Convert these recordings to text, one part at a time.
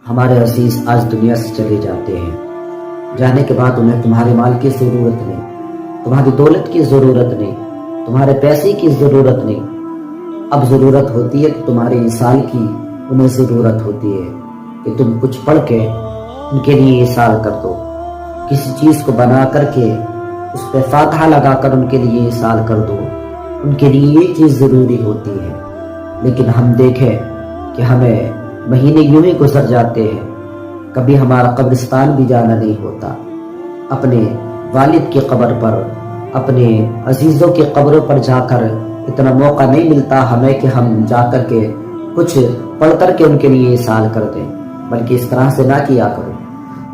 ہمارے عزیز آج دنیا سے چلے جاتے ہیں، جانے کے بعد انہیں تمہارے مال کی ضرورت نہیں، تمہاری دولت کی ضرورت نہیں، تمہارے پیسے کی ضرورت نہیں۔ اب ضرورت ہوتی ہے کہ تمہارے انسان کی انہیں ضرورت ہوتی ہے کہ تم کچھ پڑھ کے ان کے لیے احسان کر دو، کسی چیز کو بنا کر کے اس پہ فاتحہ لگا کر ان کے لیے احسان کر دو۔ ان کے لیے یہ چیز ضروری ہوتی ہے، لیکن ہم دیکھیں کہ ہمیں مہینے یوں ہی گزر جاتے ہیں، کبھی ہمارا قبرستان بھی جانا نہیں ہوتا، اپنے والد کی قبر پر، اپنے عزیزوں کی قبروں پر جا کر اتنا موقع نہیں ملتا ہمیں کہ ہم جا کر کے کچھ پڑھ کر کے ان کے لیے احسان کر دیں، بلکہ اس طرح سے نہ کیا کرو۔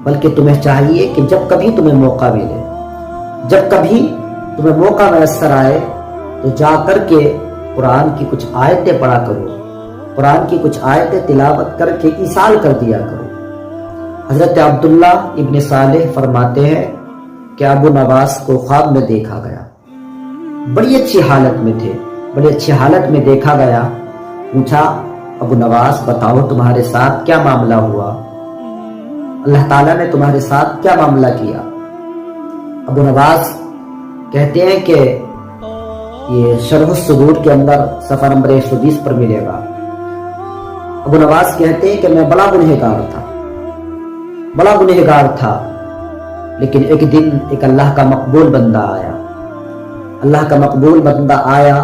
بلکہ تمہیں چاہیے کہ جب کبھی تمہیں موقع ملے، جب کبھی تمہیں موقع میسر آئے تو جا کر کے قرآن کی کچھ آیتیں پڑھا کرو، قرآن کی کچھ آیتیں تلاوت کر کے ایصال کر دیا کرو۔ حضرت عبداللہ ابن صالح فرماتے ہیں کہ ابو نواس کو خواب میں دیکھا گیا، بڑی اچھی حالت میں تھے، بڑی اچھی حالت میں دیکھا گیا۔ پوچھا ابو نواس بتاؤ تمہارے ساتھ کیا معاملہ ہوا، اللہ تعالیٰ نے تمہارے ساتھ کیا معاملہ کیا؟ ابو نواس کہتے ہیں کہ یہ شرح الصدور کے اندر صفحہ نمبر 120 پر ملے گا۔ ابو نواس کہتے ہیں کہ میں بڑا گنہگار تھا، لیکن ایک دن ایک اللہ کا مقبول بندہ آیا، اللہ کا مقبول بندہ آیا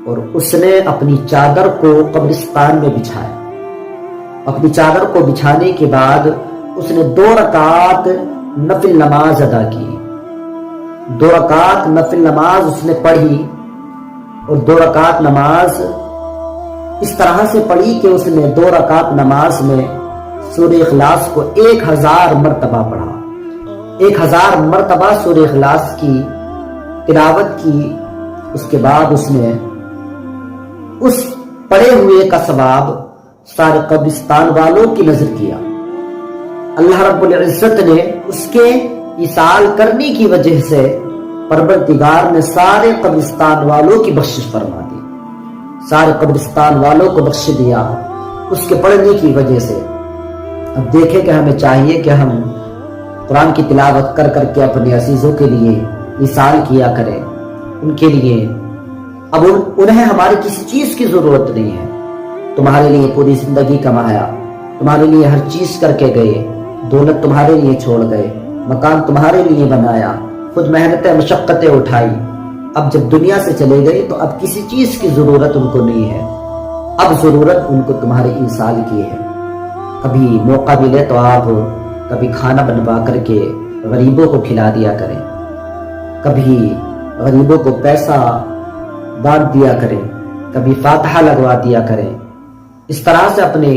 اور اس نے اپنی چادر کو قبرستان میں بچھایا۔ اپنی چادر کو بچھانے کے بعد اس نے 2 رکعات نفل نماز ادا کی، 2 رکعات نفل نماز اس نے پڑھی، اور 2 رکعات نماز اس طرح سے پڑھی کہ اس نے 2 رکعات نماز میں سورہ اخلاص کو 1000 مرتبہ پڑھا، 1000 مرتبہ سورہ اخلاص کی تلاوت کی۔ اس کے بعد اس نے اس پڑھے ہوئے کا ثواب سارے قبرستان والوں کی نظر کیا۔ اللہ رب العزت نے اس کے ایصال کرنے کی وجہ سے پروردگار نے سارے قبرستان والوں کی بخشش فرما دی، سارے قبرستان والوں کو بخش دیا اس کے پڑھنے کی وجہ سے۔ اب دیکھیں کہ ہمیں چاہیے کہ ہم قرآن کی تلاوت کر کر کے اپنے عزیزوں کے لیے ایصال کیا کریں، ان کے لیے۔ اب انہیں ہماری کسی چیز کی ضرورت نہیں ہے، تمہارے لیے پوری زندگی کمایا، تمہارے لیے ہر چیز کر کے گئے، دولت تمہارے لیے چھوڑ گئے، مکان تمہارے لیے بنایا، خود محنتیں مشقتیں اٹھائی۔ اب جب دنیا سے چلے گئے تو اب کسی چیز کی ضرورت ان کو نہیں ہے، اب ضرورت ان کو تمہارے ایصال کی ہے۔ کبھی موقع ملے تو آپ کبھی کھانا بنوا کر کے غریبوں کو کھلا دیا کریں، کبھی غریبوں کو پیسہ بانٹ دیا کریں، کبھی فاتحہ لگوا دیا کریں۔ اس طرح سے اپنے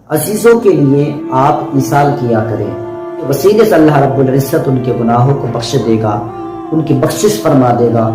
عزیزوں کے لیے آپ ایصال کیا کریں، وسیلے سے اللہ رب العزت ان کے گناہوں کو بخش دے گا، ان کی بخشش فرما دے گا۔